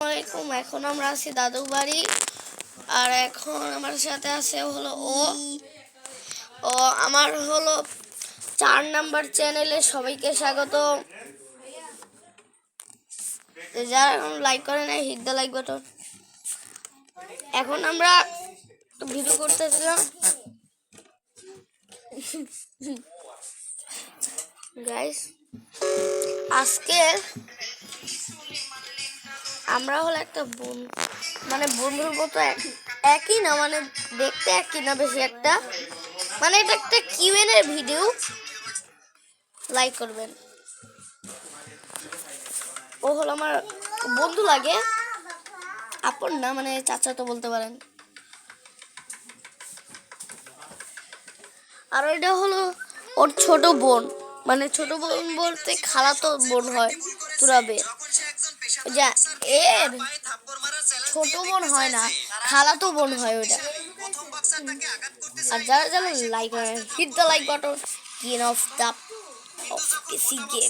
আসসালামাইকুম। এখন আমরা আছি দাদু বাড়ি, আর এখন আমার সাথে আছে হলো ও আমার হলো 4 নাম্বার চ্যানেলে সবাইকে স্বাগত। যারা এখন লাইক করে নাই, হিট দ্য লাইক বাটন। এখন আমরা ভিডিও করতেছিলাম গাইস। আজকে আমরা হলো একটা মানে বন্ধুর মতো একই না, মানে দেখতে একই না বেশি একটা, মানে এটা একটা কিউএন এর ভিডিও। লাইক করবেন। ও হলো আমার বন্ধু লাগে, আপন না, মানে চাচা তো বলতে পারেন। আর ওইটা হলো ওর ছোট বোন, মানে ছোট বোন বলতে খালাতো বোন হয় তুরাবে। যা এর ছোট বোন হয় না, খালাতো বোন হয় ওইটা। আর যারা যারা like hit the like button, game of the PC game.